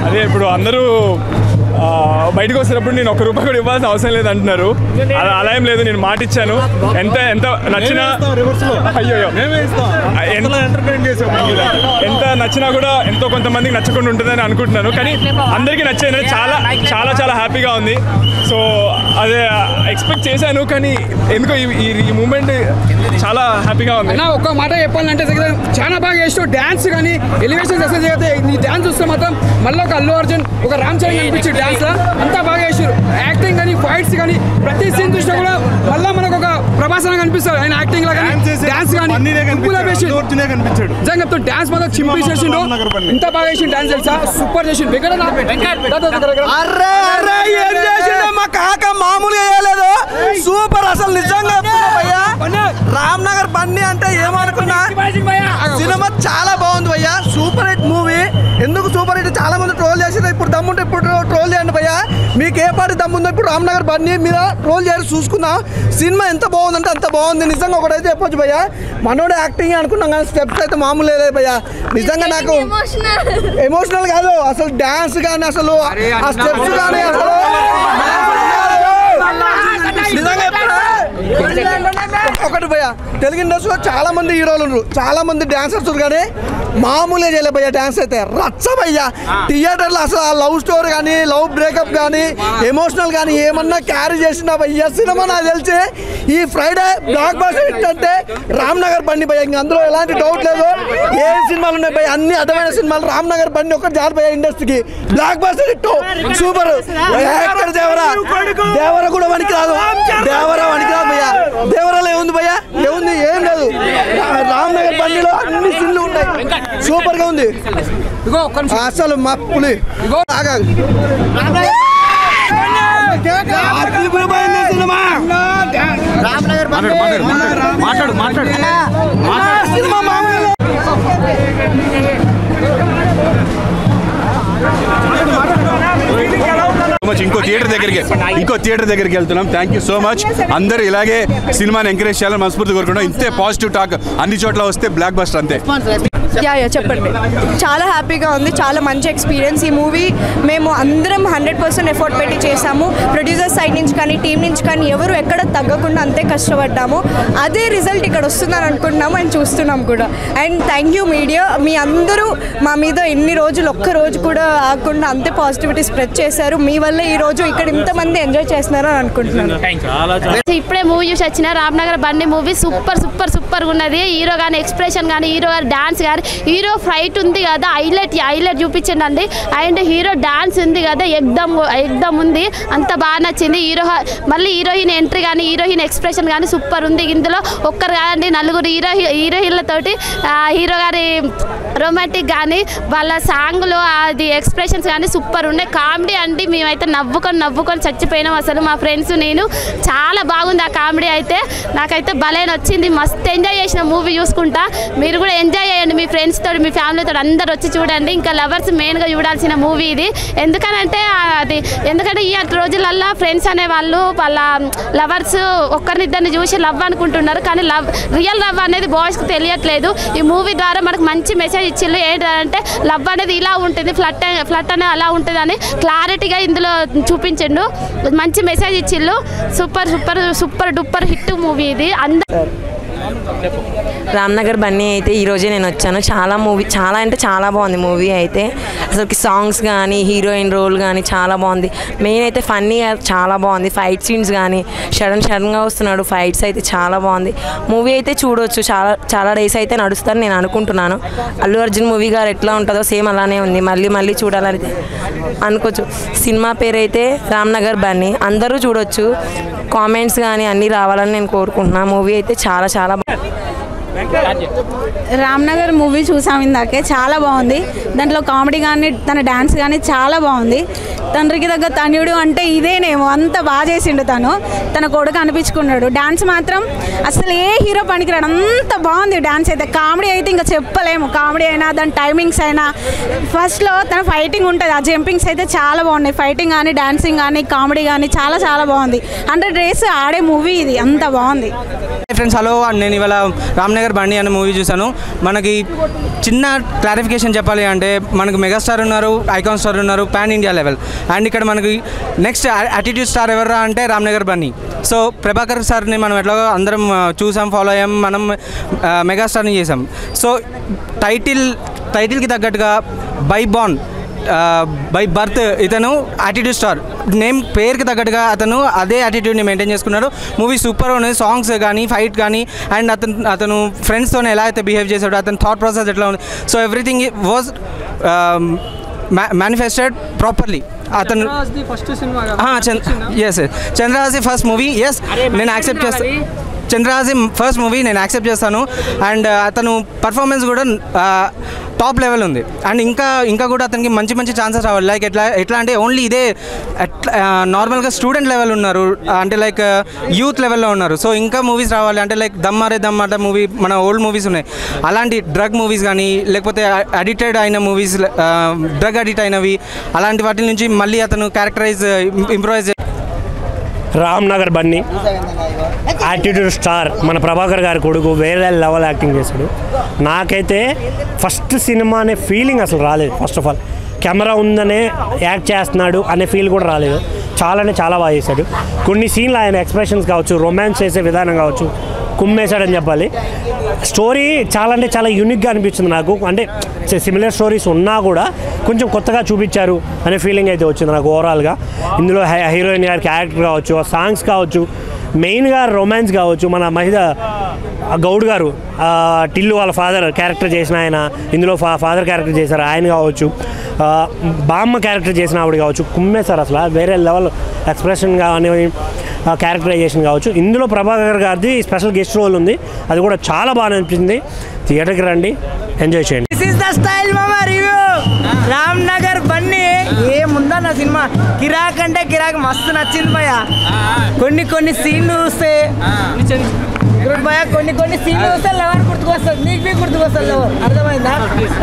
అదే ఇప్పుడు అందరూ బయటకు వచ్చినప్పుడు నేను ₹1 కూడా ఇవ్వాల్సిన అవసరం లేదు అంటున్నారు. అలా ఏం లేదు, నేను మాట ఇచ్చాను. ఎంత నచ్చినా ఎంత నచ్చినా కూడా ఎంతో కొంతమందికి నచ్చకుండా ఉంటుందని అనుకుంటున్నాను. కానీ అందరికీ నచ్చేది చాలా చాలా చాలా హ్యాపీగా ఉంది. సో అదే ఎక్స్పెక్ట్ చేశాను, కానీ ఎందుకో ఈ మూమెంట్ చాలా హ్యాపీగా ఉంది. ఒక్క మాట చెప్పాలంటే చాలా బాగా చేస్తూ డ్యాన్స్ కానీ ఎలివేషన్స్ అసలు చేస్తే ఈ డ్యాన్స్ చూస్తే మాత్రం మళ్ళీ ఒక అల్లు అర్జున్ ఒక రామ్ చరణ్ అనిపించి డ్యాన్స్ అంతా బాగా చేశారు. యాక్టింగ్ కానీ ఫైట్స్ కానీ ప్రతి సీన్ చూసినా కూడా మళ్ళీ మనకు ఒక ప్రభాసం కనిపిస్తారు. ఆయన యాక్టింగ్ లా కానీ డాన్స్ కానీ నిజంగా డాన్స్ మాత్రం చింపేసేసిండు. ఇంత బాగా చేసి డాన్స్ తెలుసా, సూపర్ చేసిండు. మా కాక మామూలుగా వేయలేదు, సూపర్ అసలు నిజంగా. రామ్ నగర్ బన్నీ అంటే ఏమనుకున్నా, సినిమా చాలా బాగుంది భయ్యా. Super hit movie. ఎందుకు సూపర్ హిట్? చాలా మంది ట్రోల్ చేసారు. ఇప్పుడు దమ్ముంటే ఇప్పుడు ట్రోల్ చేయండి భయ్యా. మీకు ఏ పాటి దమ్ముందో ఇప్పుడు రామ్ నగర్ బన్నీ మీద ట్రోల్ చేసి చూసుకుందాం. సినిమా ఎంత బాగుందంటే అంత బాగుంది. నిజంగా ఒకటైతే చెప్పొచ్చు భయ్యా, మనోడే యాక్టింగ్ అనుకున్నాం కానీ స్టెప్స్ అయితే మామూలు లేదు భయ్యా. నిజంగా నాకు ఎమోషనల్ కాదు, అసలు డాన్స్ కానీ అసలు ఆ స్టెప్స్ కానీ అసలు నిజంగా ఒకటి భయ్యా. తెలుగు ఇండస్ట్రీలో చాలా మంది హీరోలు ఉన్నారు, చాలా మంది డాన్సర్స్ కానీ మామూలుగా చేయలే భయ్యా. డాన్స్ అయితే రచ్చ భయ్యా. థియేటర్లో అసలు ఆ లవ్ స్టోరీ కానీ లవ్ బ్రేకప్ కానీ ఎమోషనల్ కానీ ఏమన్నా క్యారీ చేసిన భయ్యా. సినిమా నాకు తెలిసి ఈ ఫ్రైడే బ్లాక్ బస్టర్ హిట్ అంటే రామ్ నగర్ బండి భయ్యా. ఇంక అందులో ఎలాంటి డౌట్ లేదు. ఏ సినిమాలు ఉన్నాయి భయ్యా, అన్ని అర్థమైన సినిమాలు. రామ్ నగర్ బండి ఒకటి జారు భయ్యా ఇండస్ట్రీకి. Blockbuster hit super. Devara కూడా వనికి రాదు, దేవర వనికి రాదు భయ్యా. దేవరాలో ఏముంది భయ్యా? ఏముంది? ఏం లేదు. రామ్ నగర్ బండిలో అన్ని సీన్లు ఉన్నాయి, సూపర్ గా ఉంది అసలు. మా పులి ఇంకో థియేటర్ దగ్గరికి వెళ్తున్నాం. Thank you so much. అందరూ ఇలాగే సినిమాని ఎంకరేజ్ చేయాలని మనస్ఫూర్తి కోరుకుంటాం. ఇంతే పాజిటివ్ టాక్ అన్ని చోట్ల వస్తే బ్లాక్ బస్టర్ అంతే. చెప్పండి. చాలా హ్యాపీగా ఉంది, చాలా మంచి ఎక్స్పీరియన్స్. ఈ మూవీ మేము అందరం 100% ఎఫర్ట్ పెట్టి చేసాము. ప్రొడ్యూసర్ సైడ్ నుంచి కానీ టీం నుంచి కానీ ఎవరు ఎక్కడ తగ్గకుండా అంతే కష్టపడ్డాము. అదే రిజల్ట్ ఇక్కడ వస్తుందని అనుకుంటున్నాము అండ్ చూస్తున్నాం కూడా. అండ్ థ్యాంక్ యూ మీడియా, మీ అందరూ మా మీద ఎన్ని రోజులు ఒక్క రోజు కూడా ఆగకుండా అంతే పాజిటివిటీ స్ప్రెడ్ చేశారు. మీ వల్ల ఈ రోజు ఇక్కడ ఇంతమంది ఎంజాయ్ చేస్తున్నారు అని అనుకుంటున్నాను. ఇప్పుడే మూవీ చూసి వచ్చిన రామ్ నగర్ బండి మూవీ సూపర్ సూపర్ సూపర్ ఉన్నది. హీరో కానీ ఎక్స్ప్రెషన్ కానీ హీరో గారి డాన్స్ కానీ హీరో ఫైట్ ఉంది కదా, హైలైట్ చూపించండి. అండ్ హీరో డాన్స్ ఉంది కదా, ఎగ్దమ్ ఉంది. అంత బాగా నచ్చింది. మళ్ళీ హీరోయిన్ ఎంట్రీ కానీ హీరోయిన్ ఎక్స్ప్రెషన్ కానీ సూపర్ ఉంది. ఇందులో ఒక్కరు కాదండి, 4 హీరోయిన్లతోటి హీరో గారి రొమాంటిక్ కానీ వాళ్ళ సాంగ్లో అది ఎక్స్ప్రెషన్స్ కానీ సూపర్ ఉన్నాయి. కామెడీ అంటే మేమైతే నవ్వుకొని చచ్చిపోయినాం అసలు, మా ఫ్రెండ్స్ నేను. చాలా బాగుంది ఆ కామెడీ అయితే. నాకైతే భలే నచ్చింది. మస్తు ఎంజాయ్ చేసిన మూవీ చూసుకుంటా. మీరు కూడా ఎంజాయ్ చేయండి మీ ఫ్రెండ్స్ తోటి, మీ ఫ్యామిలీతో అందరు వచ్చి చూడండి. ఇంకా లవర్స్ మెయిన్గా చూడాల్సిన మూవీ ఇది. ఎందుకంటే ఈ రోజులల్లో ఫ్రెండ్స్ అనే వాళ్ళు వాళ్ళ లవర్స్ ఒక్కరినిద్దరిని చూసి లవ్ అనుకుంటున్నారు, కానీ రియల్ లవ్ అనేది బాయ్స్కి తెలియట్లేదు. ఈ మూవీ ద్వారా మనకు మంచి మెసేజ్ ఇచ్చిళ్ళు. ఏంటంటే లవ్ అనేది ఇలా ఉంటుంది, ఫ్లట్ అనేది అలా ఉంటుంది అని క్లారిటీగా ఇందులో చూపించిండు. మంచి మెసేజ్ ఇచ్చిళ్ళు. సూపర్ డూపర్ హిట్ మూవీ ఇది. రామ్ నగర్ బన్నీ అయితే ఈరోజే నేను వచ్చాను. చాలా అంటే చాలా బాగుంది మూవీ అయితే. అసలుకి సాంగ్స్ కానీ హీరోయిన్ రోల్ కానీ చాలా బాగుంది. మెయిన్ అయితే ఫన్నీ చాలా బాగుంది. ఫైట్ సీన్స్ కానీ సడన్గా వస్తున్నాడు, ఫైట్స్ అయితే చాలా బాగుంది. మూవీ అయితే చూడవచ్చు, చాలా డేస్ అయితే నడుస్తాను నేను అనుకుంటున్నాను. అల్లు అర్జున్ మూవీ గారు ఎట్లా ఉంటుందో సేమ్ అలానే ఉంది. మళ్ళీ చూడాలని అనుకోవచ్చు. సినిమా పేరు అయితే రామ్ నగర్ బన్నీ. అందరూ చూడొచ్చు. కామెంట్స్ కానీ అన్నీ రావాలని నేను కోరుకుంటున్నాను. మూవీ అయితే చాలా రామ్నగర్ మూవీ చూసాం ఇందాకే, చాలా బాగుంది. దాంట్లో కామెడీ కానీ తన డ్యాన్స్ కానీ చాలా బాగుంది. తండ్రికి తగ్గ తనయుడు అంటే ఇదేనేమో, అంత బాగా చేసిండు తన కొడుకు అనిపించుకున్నాడు. డ్యాన్స్ మాత్రం అసలు ఏ హీరో పనికిరాడు, అంత బాగుంది డ్యాన్స్ అయితే. కామెడీ అయితే ఇంకా చెప్పలేము, కామెడీ అయినా దాని టైమింగ్స్ అయినా. ఫస్ట్లో తన ఫైటింగ్ ఉంటుంది, ఆ జంపింగ్స్ అయితే చాలా బాగున్నాయి. ఫైటింగ్ కానీ డాన్సింగ్ కానీ కామెడీ కానీ చాలా చాలా బాగుంది. 100 డేస్ ఆడే మూవీ ఇది, అంత బాగుంది. ఫ్రెండ్స్ హలో, నేను ఇవాళ రామ్నగర్ బండి అనే మూవీ చూశాను. మనకి చిన్న క్లారిఫికేషన్ చెప్పాలి అంటే, మనకు మెగాస్టార్ ఉన్నారు, ఐకాన్ స్టార్ ఉన్నారు, పాన్ ఇండియా లెవెల్. అండ్ ఇక్కడ మనకి నెక్స్ట్ యాటిట్యూడ్ స్టార్ ఎవరా అంటే రామ్నగర్ బన్నీ. సో ప్రభాకర్ సార్ని మనం ఎట్లాగో అందరం చూసాం, ఫాలో అయ్యాం, మనం మెగాస్టార్ని చేసాం. సో టైటిల్కి తగ్గట్టుగా బై బర్త్ ఇతను యాటిట్యూడ్ స్టార్, నేమ్ పేరుకి తగ్గట్టుగా అతను అదే యాటిట్యూడ్ని మెయింటైన్ చేసుకున్నాడు. మూవీ సూపర్ ఉన్నది, సాంగ్స్ కానీ ఫైట్ కానీ, అండ్ అతను ఫ్రెండ్స్తో ఎలా అయితే బిహేవ్ చేశాడు, అతని థాట్ ప్రాసెస్ ఎట్లా ఉంది. So everything was manifested properly. అతను ఎస్ చంద్రహాసి ఫస్ట్ మూవీ, ఎస్ నేను యాక్సెప్ట్ చేస్తాను. చంద్రహాసి ఫస్ట్ మూవీ నేను యాక్సెప్ట్ చేస్తాను. అండ్ అతను పర్ఫార్మెన్స్ కూడా టాప్ లెవెల్ ఉంది. అండ్ ఇంకా కూడా అతనికి మంచి ఛాన్సెస్ రావాలి. లైక్ ఎట్లా అంటే ఓన్లీ ఇదే నార్మల్గా స్టూడెంట్ లెవెల్ ఉన్నారు, అంటే లైక్ యూత్ లెవెల్లో ఉన్నారు. సో ఇంకా మూవీస్ రావాలి అంటే లైక్ దమ్మాట మూవీ, మన ఓల్డ్ మూవీస్ ఉన్నాయి, అలాంటి డ్రగ్ మూవీస్ కానీ, లేకపోతే అడిక్టెడ్ అయిన మూవీస్, డ్రగ్ అడిక్ట్ అయినవి, అలాంటి వాటి నుంచి మళ్ళీ అతను characterise improvise. Ramnagar Bunny attitude star, మన ప్రభాకర్ గారి కొడుకు వేరే లెవెల్ యాక్టింగ్ చేశాడు. నాకైతే ఫస్ట్ సినిమా అనే ఫీలింగ్ అసలు రాలేదు. ఫస్ట్ ఆఫ్ ఆల్ కెమెరా ఉందనే యాక్ట్ చేస్తున్నాడు అనే ఫీల్ కూడా రాలేదు. చాలా బాగా చేశాడు. కొన్ని సీన్లు ఆయన ఎక్స్ప్రెషన్స్ కావచ్చు, రొమాన్స్ చేసే విధానం కావచ్చు, కుమ్మేశాడని చెప్పాలి. స్టోరీ చాలా యూనిక్గా అనిపించింది నాకు. అంటే సిమిలర్ స్టోరీస్ ఉన్నా కూడా కొంచెం కొత్తగా చూపించారు అనే ఫీలింగ్ అయితే వచ్చింది నాకు ఓవరాల్గా. ఇందులో హీరోయిన్ గారి క్యారెక్టర్ కావచ్చు, సాంగ్స్ కావచ్చు, మెయిన్గా రొమాన్స్ కావచ్చు. మన మహిళ గౌడ్ గారు టిల్లు వాళ్ళ ఫాదర్ క్యారెక్టర్ చేసిన ఆయన ఇందులో ఫాదర్ క్యారెక్టర్ చేశారు, ఆయన కావచ్చు. బామ్మ క్యారెక్టర్ చేసిన ఆవిడ కావచ్చు, కుమ్మేశారు అసలు. వేరే లెవెల్ ఎక్స్ప్రెషన్ కానీ క్యారెక్టరైజేషన్ కావచ్చు. ఇందులో ప్రభాకర్ గారిది స్పెషల్ గెస్ట్ రోల్ ఉంది, అది కూడా చాలా బాగా అనిపించింది. థియేటర్కి రండి, ఎంజాయ్ చేయండి. దిస్ ఇస్ ద స్టైల్ మామా రివ్యూ. రామ్నగర్ బన్నీ ఏముందన్న సినిమా, కిరాక్ అంటే కిరాక్, మస్తు నచ్చింది భయ. కొన్ని సీన్లు చూస్తే భయ, కొన్ని సీన్లు చూస్తే లవర్ గుర్తుకొస్తుంది, నీకు గుర్తుకొస్తుంది లవర్, అర్థమైందా?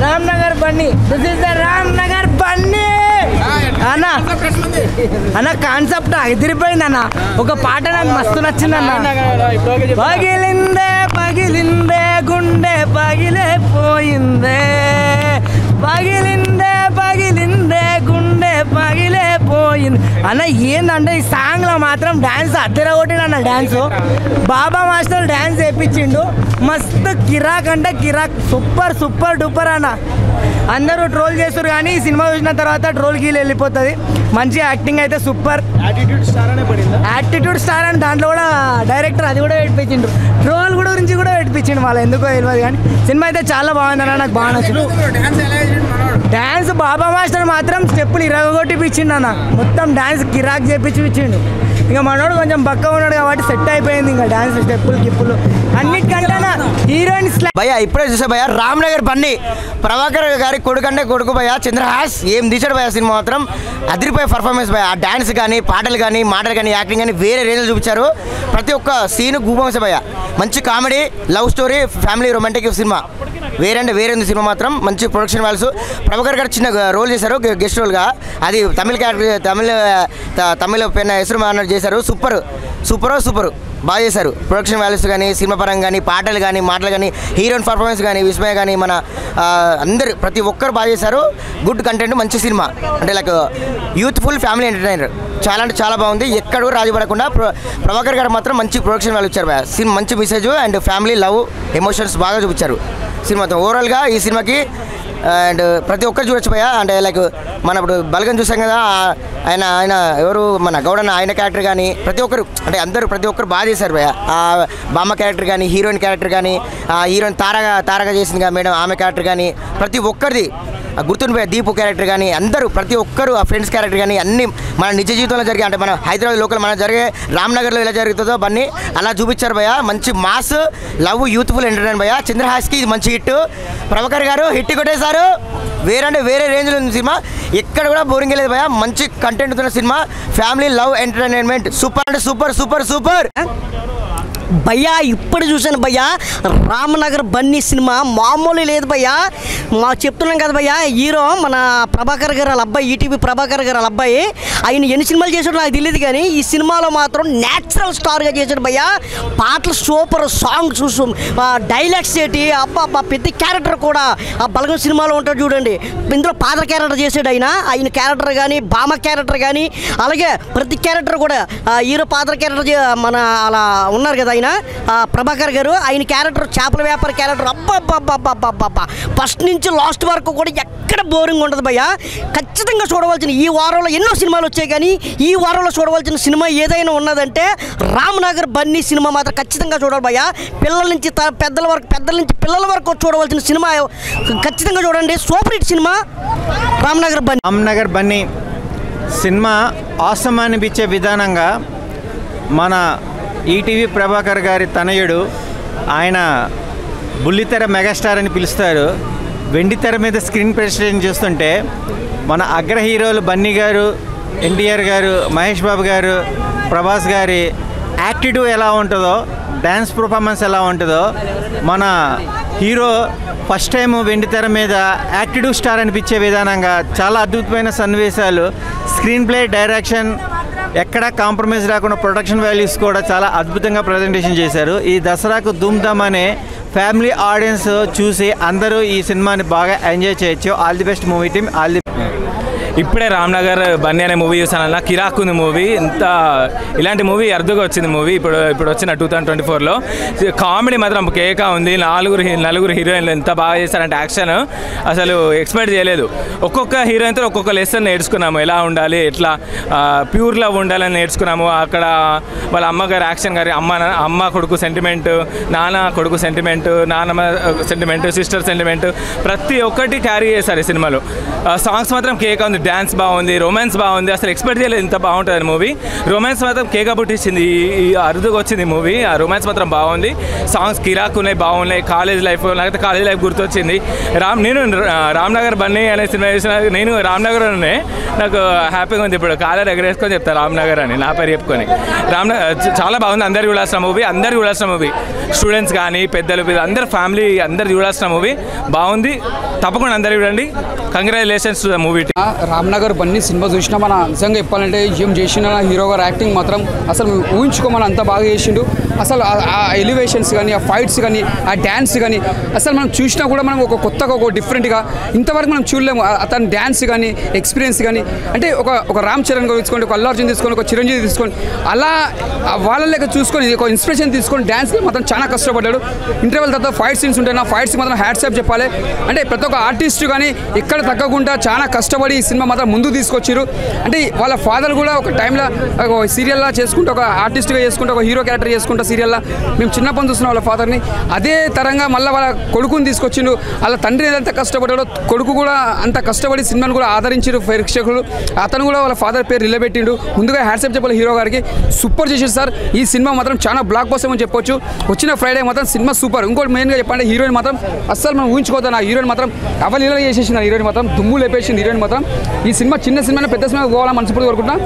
Ramnagar Bunny, this is the Ramnagar Bunny అన్న కాన్సెప్ట్ ఎదిరిపోయింది అన్న. ఒక పాట నాకు మస్తు నచ్చింది అన్న. పగిలిందే గుండె పగిలిపోయిందే, పగిలిందే గుండె పగిలిపోయింది అన్న. ఏందంటే ఈ సాంగ్లో మాత్రం డ్యాన్స్ అద్దెరగొట్టిండు అన్న. డ్యాన్స్ బాబా మాస్టర్ డ్యాన్స్ వేయించిండు, మస్తు కిరాక్ అంటే కిరాక్, సూపర్ డూపర్ అన్న. అందరూ ట్రోల్ చేస్తారు కానీ ఈ సినిమా చూసిన తర్వాత ట్రోల్ గీలు వెళ్ళిపోతుంది. మంచి యాక్టింగ్ అయితే సూపర్. యాటిట్యూడ్ స్టార్ అని దాంట్లో కూడా డైరెక్టర్ అది కూడా పెట్టించిండు, ట్రోల్ గురించి కూడా పెట్టించిండు, వాళ్ళ ఎందుకో తెలియదు కానీ సినిమా అయితే చాలా బాగుందన్న, నాకు బాగా నచ్చింది. డ్యాన్స్ బాబా మాస్టర్ మాత్రం స్టెప్పులు ఇరగొట్టిపించిండు అన్న, మొత్తం డ్యాన్స్ కిరాక్ చేపించిండు. ఇంకా మనోడు కొంచెం బక్క ఉన్నాడు కాబట్టి సెట్ అయిపోయింది. ఇంకా డ్యాన్స్ స్టెప్పులు గిప్పులు అన్నిటికంటే హీరోయిన్ భయ్యా ఇప్పుడే చూసా భయ్యా. రామ్నగర్ బన్నీ ప్రభాకర్ గారి కొడుకంటే కొడుకు భయ్యా, చంద్రహాస్ ఏం తీసాడు భయ్యా. సినిమా మాత్రం అదిరిపోయే పర్ఫార్మెన్స్ భయ్యా. ఆ డ్యాన్స్ కానీ, పాటలు కానీ, మాటలు కానీ, యాక్టింగ్ కానీ వేరే రేంజ్లో చూపించారు. ప్రతి ఒక్క సీను గూబంస భయ్యా. మంచి comedy, love story, family romantic cinema. వేరే ఉంది సినిమా మాత్రం. మంచి ప్రొడక్షన్ వాల్స్. ప్రభాకర్ గారు చిన్న రోల్ చేశారు గెస్ట్ రోల్గా, అది తమిళ క్యారెక్టర్, తమిళ పెన్న ಹೆಸರು అన్నట్టు చేశారు. సూపర్ బాగా చేశారు. ప్రొడక్షన్ వాల్యూస్ కానీ, సినిమా పరంగా కానీ, పాటలు కానీ, మాటలు కానీ, హీరోయిన్ పర్ఫార్మెన్స్ కానీ, విస్మయ కానీ, మన అందరు ప్రతి ఒక్కరు బాగా చేశారు. గుడ్ కంటెంట్, మంచి సినిమా. అంటే లైక్ యూత్ఫుల్ ఫ్యామిలీ ఎంటర్టైనర్. చాలా బాగుంది. ఎక్కడ కూడా రాజీ పడకుండా ప్రభాకర్ గారు మాత్రం మంచి ప్రొడక్షన్ వాల్యూ ఇచ్చారు. సినిమా మంచి message and family love emotions బాగా చూపించారు సినిమా. ఓవరాల్గా ఈ సినిమాకి అండ్ ప్రతి ఒక్కరు చూడొచ్చు భయ్యా. అంటే లైక్ మన ఇప్పుడు బలగం చూసాం కదా, ఆయన ఎవరు మన గౌడన్న, ఆయన క్యారెక్టర్ కానీ ప్రతి ఒక్కరు, అంటే అందరూ ప్రతి ఒక్కరు బాగా చేశారు భయ్యా. ఆ బామ్మ క్యారెక్టర్ కానీ, హీరోయిన్ క్యారెక్టర్ కానీ, హీరోయిన్ తారగా చేసింది కదా మేడం, ఆమె క్యారెక్టర్ కానీ ప్రతి ఒక్కరిది గుర్తుండిపోయే దీపు క్యారెక్టర్ కానీ అందరూ ప్రతి ఒక్కరు ఆ ఫ్రెండ్స్ క్యారెక్టర్ కానీ అన్ని మన నిజ జీవితంలో జరిగే అంటే మన హైదరాబాద్ లోకల్ మన జరిగే రామ్నగర్లో ఎలా జరుగుతుందో బన్నీ అలా చూపించారు భయ్య. మంచి మాస్ లవ్ యూత్ఫుల్ ఎంటర్టైన్ భయ్య. చంద్రహాస్కి ఇది మంచి హిట్. ప్రభాకర్ గారు హిట్ కొట్టేశారు. వేరే రేంజ్లో ఉంది సినిమా. ఎక్కడ కూడా బోరింగ్ లేదు భయ్య. మంచి కంటెంట్ ఉన్న cinema. Family love entertainment super అంటే సూపర్ సూపర్ సూపర్ భయ్యా. ఇప్పుడు చూశాను భయ్యా రామ్నగర్ బన్నీ సినిమా మామూలు లేదు భయ్యా. చెప్తున్నాం కదా భయ్యా, హీరో మన ప్రభాకర్ గారు వాళ్ళ అబ్బాయి, ఈటీవీ ప్రభాకర్ గారు వాళ్ళ అబ్బాయి. ఆయన ఎన్ని సినిమాలు చేశాడో నాకు తెలియదు కానీ ఈ సినిమాలో మాత్రం న్యాచురల్ స్టార్గా చేశాడు భయ్యా. పాటలు సూపర్, సాంగ్స్, డైలాగ్స్ ఏంటి అబ్బా. ప్రతి క్యారెక్టర్ కూడా ఆ బలగం సినిమాలో ఉంటాడు చూడండి. ఇందులో పాత్ర క్యారెక్టర్ చేశాడు ఆయన క్యారెక్టర్ కానీ బామ క్యారెక్టర్ కానీ అలాగే ప్రతి క్యారెక్టర్ కూడా హీరో పాత్ర క్యారెక్టర్ మన అలా ఉన్నారు కదా ఆయన ప్రభాకర్ గారు. ఆయన క్యారెక్టర్ చేపల వ్యాపార క్యారెక్టర్ అబ్బా. ఫస్ట్ నుంచి లాస్ట్ వరకు కూడా ఎక్కడ బోరింగ్ ఉండదు భయ్య. ఖచ్చితంగా చూడవలసిన ఈ వారంలో ఎన్నో సినిమాలు వచ్చాయి కానీ ఈ వారంలో చూడవలసిన సినిమా ఏదైనా ఉన్నదంటే రామ్నగర్ బన్నీ సినిమా మాత్రం ఖచ్చితంగా చూడాలి భయ్య. పిల్లల నుంచి పెద్దల నుంచి పిల్లల వరకు చూడవలసిన సినిమా ఖచ్చితంగా చూడండి. Super hit cinema Ramnagar Bunny cinema awesome అనిపించే విధానంగా మన ఈటీవీ ప్రభాకర్ గారి తనయుడు, ఆయన బుల్లితెర మెగాస్టార్ అని పిలుస్తారు. వెండితెర మీద స్క్రీన్ ప్రెజెంటేషన్ చేస్తుంటే మన అగ్ర హీరోలు బన్నీ గారు, ఎన్టీఆర్ గారు, మహేష్ బాబు గారు, ప్రభాస్ గారి యాటిట్యూడ్ ఎలా ఉంటుందో, డ్యాన్స్ పర్ఫార్మెన్స్ ఎలా ఉంటుందో, మన హీరో ఫస్ట్ టైం వెండితెర మీద యాటిట్యూడ్ స్టార్ అనిపించే విధానంగా చాలా అద్భుతమైన సన్నివేశాలు, స్క్రీన్ ప్లే, డైరెక్షన్ ఎక్కడా కాంప్రమైజ్ రాకుండా ప్రొడక్షన్ వాల్యూస్ కూడా చాలా అద్భుతంగా ప్రజెంటేషన్ చేశారు. ఈ దసరాకు ధూమ్ధామ్ అనే ఫ్యామిలీ ఆడియన్స్ చూసి అందరూ ఈ సినిమాని బాగా ఎంజాయ్ చేయొచ్చు. All the best movie team. ఇప్పుడే రామ్నగర్ బన్నీ అనే మూవీ చూసానన్న. కిరాక్ ఉంది మూవీ. ఇలాంటి మూవీ అరుదుగా వచ్చింది మూవీ ఇప్పుడు వచ్చిన 2024లో. కామెడీ మాత్రం కేకా ఉంది. నలుగురు హీరోయిన్లు ఎంత బాగా చేశారంటే యాక్షన్ అసలు ఎక్స్పెక్ట్ చేయలేదు. ఒక్కొక్క హీరోయిన్తో ఒక్కొక్క లెసన్ నేర్చుకున్నాము. ఎలా ఉండాలి, ఎట్లా ప్యూర్ లవ్ ఉండాలని నేర్చుకున్నాము. అక్కడ వాళ్ళ అమ్మగారు యాక్షన్ గారి అమ్మ కొడుకు సెంటిమెంట్, నాన్న కొడుకు సెంటిమెంట్, నాన్నమ్మ సెంటిమెంట్, సిస్టర్ సెంటిమెంట్ ప్రతి ఒక్కటి క్యారీ చేశారు ఈ సినిమాలో. సాంగ్స్ మాత్రం కేకా ఉంది. డ్యాన్స్ బాగుంది, రొమాన్స్ బాగుంది. అసలు ఎక్స్పెక్ట్ చేయలేదు ఇంత బాగుంటుంది మూవీ. రొమాన్స్ మాత్రం కేక పుట్టించింది. ఈ అరుదుగా వచ్చింది మూవీ. ఆ రొమాన్స్ మాత్రం బాగుంది. సాంగ్స్ కిరాక్ ఉన్నాయి, బాగున్నాయి. కాలేజ్ లైఫ్, నాకైతే కాలేజ్ లైఫ్ గుర్తొచ్చింది. నేను రామ్నగర్ బన్నీ అనే సినిమా చేసిన నేను రామ్నగర్లోనే నాకు హ్యాపీగా ఉంది. ఇప్పుడు కాలర్ ఎగరేసుకొని చెప్తాను రామ్నగర్ అని నా పేరు చెప్పుకొని. చాలా బాగుంది. అందరు చూడాల్సిన మూవీ. స్టూడెంట్స్ కానీ పెద్దలు అందరు ఫ్యామిలీ అందరు చూడాల్సిన మూవీ. బాగుంది. తప్పకుండా అందరు చూడండి. Congratulations to the movie. Ramnagar Bunny cinema చూసినా మన నిజంగా చెప్పాలంటే ఏం చేసిన హీరో గారు యాక్టింగ్ మాత్రం అసలు ఊహించుకోమని అంత బాగా చేసిండు. అసలు ఆ ఎలివేషన్స్ కానీ, ఆ ఫైట్స్ కానీ, ఆ డ్యాన్స్ కానీ అసలు మనం చూసినా కూడా మనం ఒక కొత్తగా ఒక డిఫరెంట్గా ఇంతవరకు మనం చూడలేము. అతని డ్యాన్స్ కానీ, ఎక్స్పీరియన్స్ కానీ అంటే ఒక రామ్ చరణ్ తీసుకోండి, ఒక అల్లు అర్జున్ తీసుకోండి, ఒక చిరంజీవి తీసుకోండి, అలా వాళ్ళ లెక్క చూసుకొని ఒక ఇన్స్పిరేషన్ తీసుకొని డ్యాన్స్ మాత్రం చాలా కష్టపడ్డాడు. ఇంటర్వెల్ తర్వాత ఫైట్ సీన్స్ ఉంటాయి. ఆ ఫైట్స్ మాత్రం హ్యాట్సాప్ చెప్పాలి. అంటే ప్రతి ఒక్క ఆర్టిస్ట్ కానీ ఎక్కడ తగ్గకుండా చాలా కష్టపడి ఈ సినిమా మాత్రం ముందుకు తీసుకొచ్చారు. అంటే వాళ్ళ ఫాదర్ కూడా ఒక టైంలో సీరియల్లా చేసుకుంటూ, ఒక ఆర్టిస్ట్గా చేసుకుంటూ, ఒక హీరో క్యారెక్టర్ చేసుకుంటూ సీరియల్లా మేము చిన్నప్పటి చూస్తున్నాం వాళ్ళ ఫాదర్ని. అదే తరంగా మళ్ళీ వాళ్ళ కొడుకుని తీసుకొచ్చిండు. వాళ్ళ తండ్రి ఏదంతా కష్టపడ్డాడో కొడుకు కూడా అంత కష్టపడి సినిమాను కూడా ఆదరించారు ప్రేక్షకులు. అతను కూడా వాళ్ళ ఫాదర్ పేరు నిలబెట్టిండు. ముందుగా హ్యాట్సాప్ చెప్పాలి హీరో గారికి. సూపర్ చేసారు సార్. ఈ సినిమా మాత్రం చాలా బ్లాక్ బస్టర్ అని చెప్పొచ్చు. వచ్చిన ఫ్రైడే మాత్రం సినిమా సూపర్. ఇంకోటి మెయిన్గా చెప్పండి, హీరోయిన్ మాత్రం అస్సలు మనం ఊహించుకోవద్దాం. ఆ హీరోయిన్ మాత్రం అవలీలగా చేసేసింది. హీరోయిన్ మాత్రం దుమ్ము లేపేసింది. హీరోయిన్ మాత్రం ఈ సినిమా చిన్న సినిమా పెద్ద సినిమా పోవాలని మనస్ఫూర్తిగా కోరుకుంటున్నా.